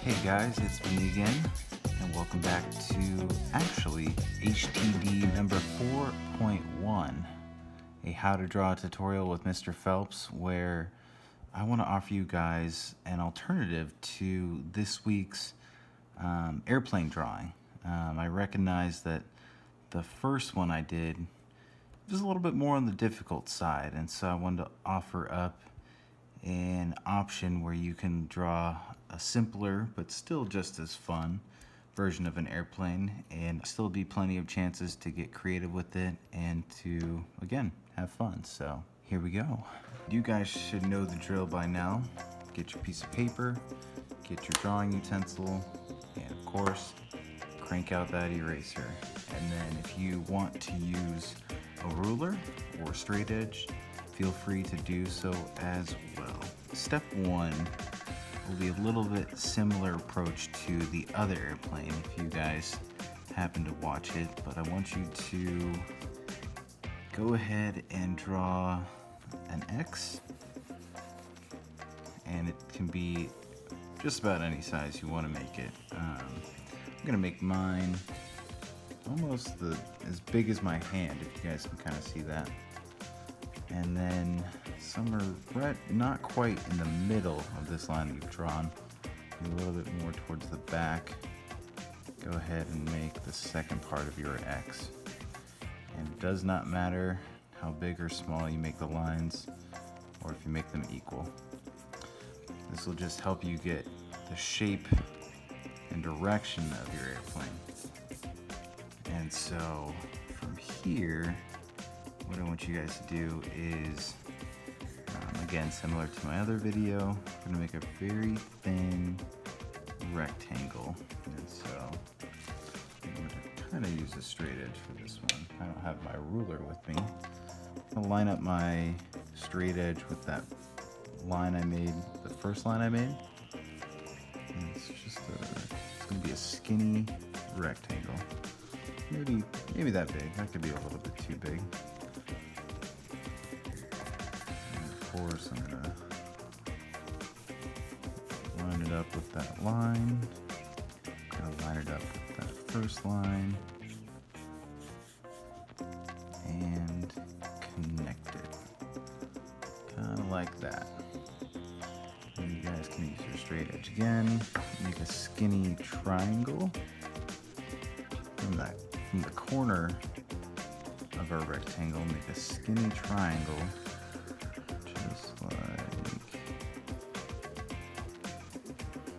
Hey guys, it's me again, and welcome back to actually HTD number 4.1, a how to draw tutorial with Mr. Phelps, where I want to offer you guys an alternative to this week's airplane drawing. I recognize that the first one I did was a little bit more on the difficult side, and so I wanted to offer up an option where you can draw a simpler but still just as fun version of an airplane and still be plenty of chances to get creative with it and to, again, have fun. So here we go. You guys should know the drill by now. Get your piece of paper, get your drawing utensil, and of course crank out that eraser. And then if you want to use a ruler or straight edge, feel free to do so as well. Step one will be a little bit similar approach to the other airplane if you guys happen to watch it, but I want you to go ahead and draw an X, and it can be just about any size you want to make it. I'm gonna make mine almost as big as my hand, if you guys can kind of see that. And then some are right, not quite in the middle of this line we've drawn, a little bit more towards the back. Go ahead and make the second part of your X. And it does not matter how big or small you make the lines, or if you make them equal. This will just help you get the shape and direction of your airplane. And so from here, what I want you guys to do is, again, similar to my other video, I'm gonna make a very thin rectangle. And so I'm gonna kind of use a straight edge for this one. I don't have my ruler with me. I'm gonna line up my straight edge with that line I made, the first line I made. And it's gonna be a skinny rectangle. Maybe that big. That could be a little bit too big. Of course, I'm gonna line it up with that line. Gonna line it up with that first line and connect it, kind of like that. And you guys can use your straight edge again. Make a skinny triangle from the corner of our rectangle. Make a skinny triangle. Just like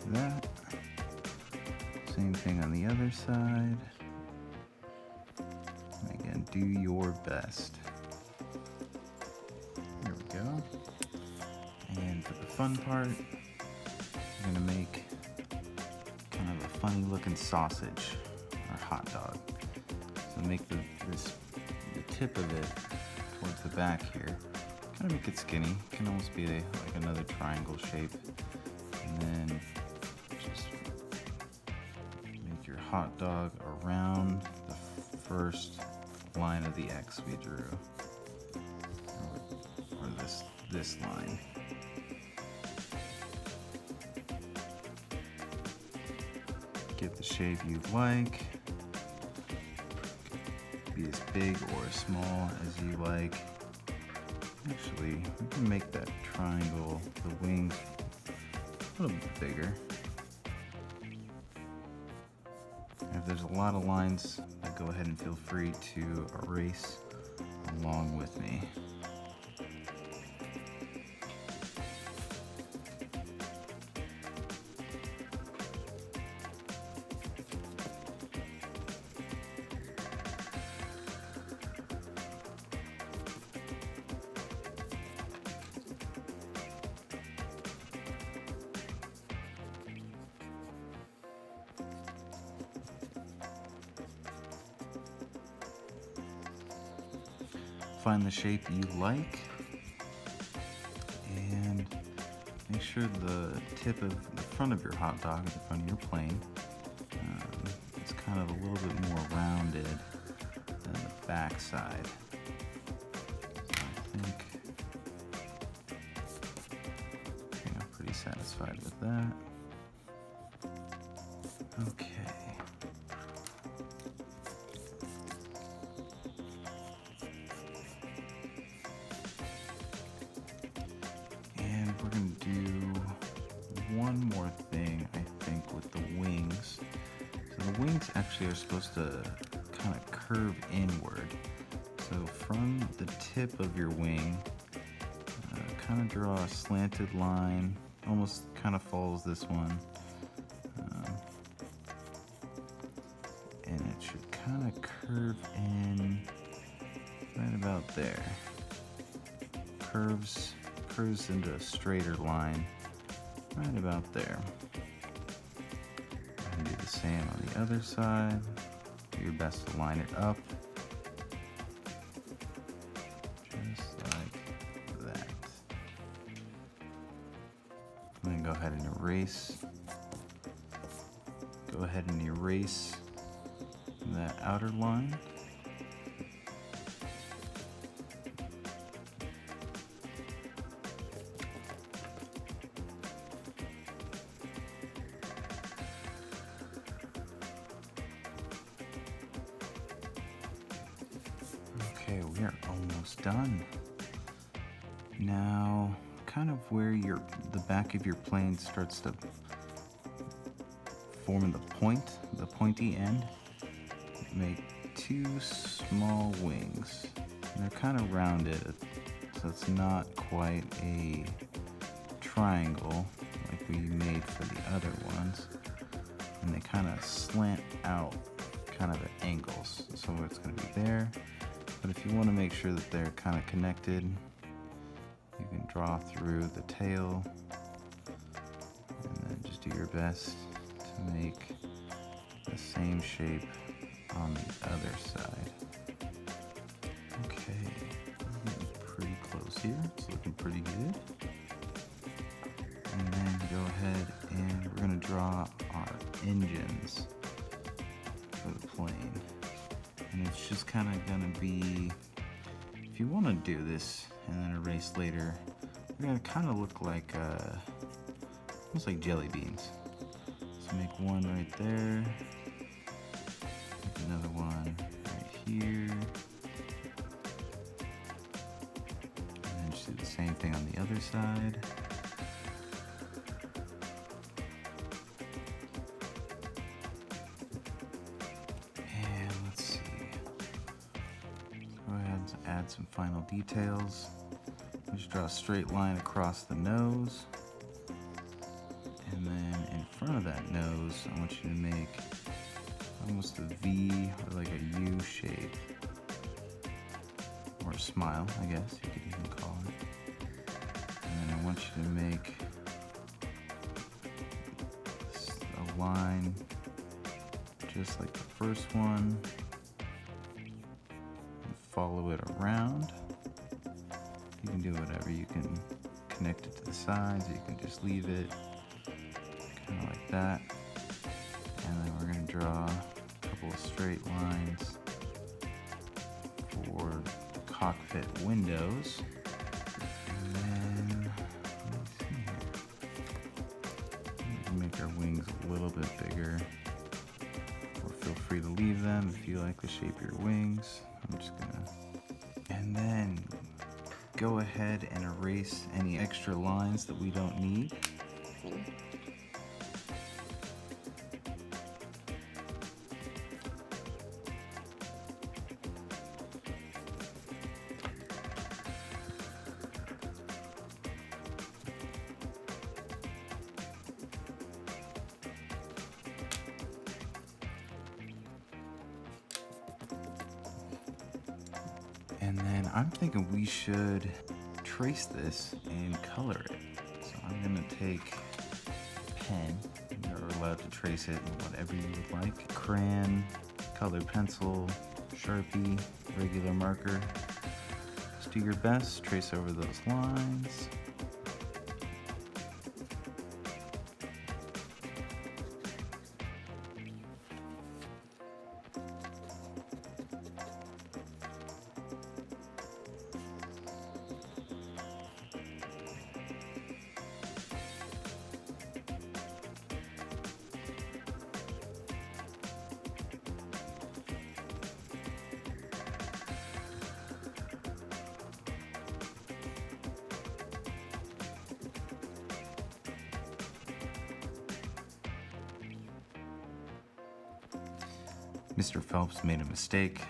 that. Same thing on the other side. And again, do your best. There we go. And for the fun part, I'm gonna make kind of a funny looking sausage or hot dog. So make the tip of it towards the back here. Kind of make it skinny. It can almost be like another triangle shape. And then just make your hot dog around the first line of the X we drew. Or this line. Get the shape you like. Be as big or as small as you like. Actually, we can make that triangle, the wings, a little bit bigger. If there's a lot of lines, go ahead and feel free to erase along with me. Find the shape you like and make sure the tip of the front of your hot dog, at the front of your plane, is kind of a little bit more rounded than the back side. I think I'm pretty satisfied with that. Okay. And we're going to do one more thing, I think, with the wings. So the wings actually are supposed to kind of curve inward. So from the tip of your wing, kind of draw a slanted line, almost kind of follows this one. And it should kind of curve in right about there. Curves into a straighter line right about there. And do the same on the other side. Do your best to line it up. Just like that. I'm going to go ahead and erase. Go ahead and erase that outer line. Okay, we are almost done. Now, kind of where the back of your plane starts to form the pointy end, make two small wings. And they're kind of rounded, so it's not quite a triangle like we made for the other ones. And they kind of slant out kind of at angles. So it's going to be there. But if you want to make sure that they're kind of connected, you can draw through the tail and then just do your best to make the same shape on the other side. Okay, we're getting pretty close here. It's looking pretty good. And then go ahead and we're going to draw our engines for the plane. And it's just kind of going to be, if you want to do this and then erase later, they're going to kind of look like, almost like jelly beans. So make one right there, make another one right here, and then just do the same thing on the other side. And let's see, go ahead and add some final details. Just draw a straight line across the nose. And then in front of that nose, I want you to make almost a V or like a U shape. Or a smile, I guess you could even call it. And then I want you to make a line just like the first one. And follow it around. You can do whatever. You can connect it to the sides, or you can just leave it kind of like that. And then we're going to draw a couple of straight lines for the cockpit windows. And then, let me see here. We can make our wings a little bit bigger. Or feel free to leave them if you like the shape of your wings. I'm just going to... And then go ahead and erase any extra lines that we don't need. And then I'm thinking we should trace this and color it. So I'm gonna take a pen. You're allowed to trace it in whatever you would like. Crayon, colored pencil, Sharpie, regular marker. Just do your best, trace over those lines. Mr. Phelps made a mistake,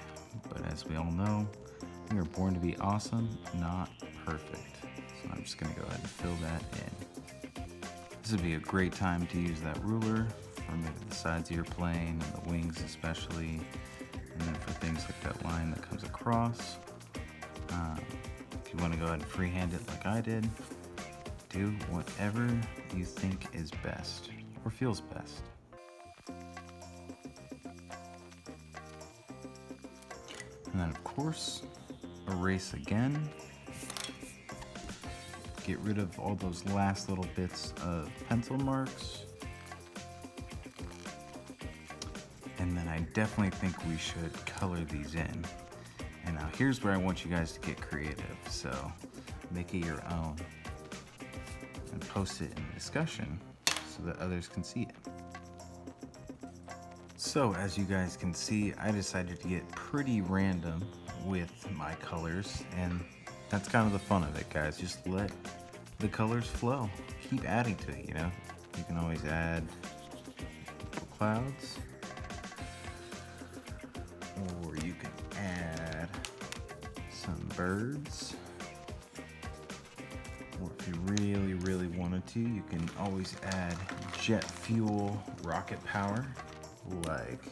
but as we all know, we are born to be awesome, not perfect. So I'm just gonna go ahead and fill that in. This would be a great time to use that ruler for maybe the sides of your plane and the wings especially, and then for things like that line that comes across. If you want to go ahead and freehand it like I did, do whatever you think is best or feels best. And then of course, erase again. Get rid of all those last little bits of pencil marks. And then I definitely think we should color these in. And now here's where I want you guys to get creative. So make it your own and post it in the discussion so that others can see it. So as you guys can see, I decided to get pretty random with my colors, and that's kind of the fun of it, guys. Just let the colors flow. Keep adding to it, you know? You can always add clouds, or you can add some birds, or if you really, really wanted to, you can always add jet fuel rocket power, like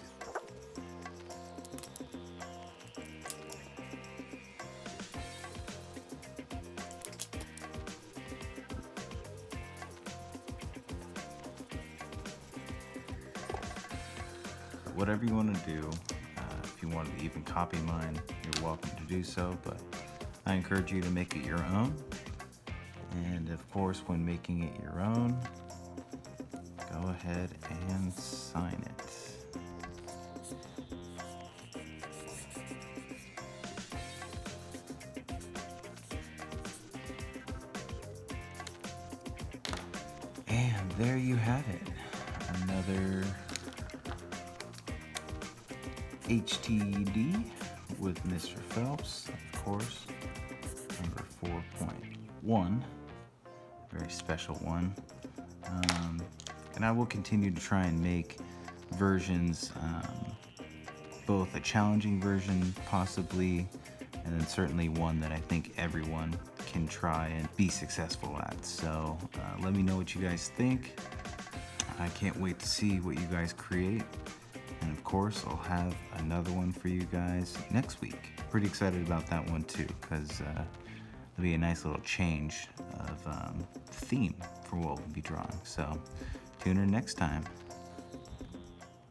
whatever you want to do. If you wanted to even copy mine, you're welcome to do so, but I encourage you to make it your own. And of course, when making it your own, go ahead and sign it. And there you have it. Another HTD with Mr. Phelps, of course, number 4.1, very special one. And I will continue to try and make versions, both a challenging version possibly, and then certainly one that I think everyone can try and be successful at. So let me know what you guys think. I can't wait to see what you guys create. And of course, I'll have another one for you guys next week. Pretty excited about that one too, because it'll be a nice little change of theme for what we'll be drawing. So tune in next time.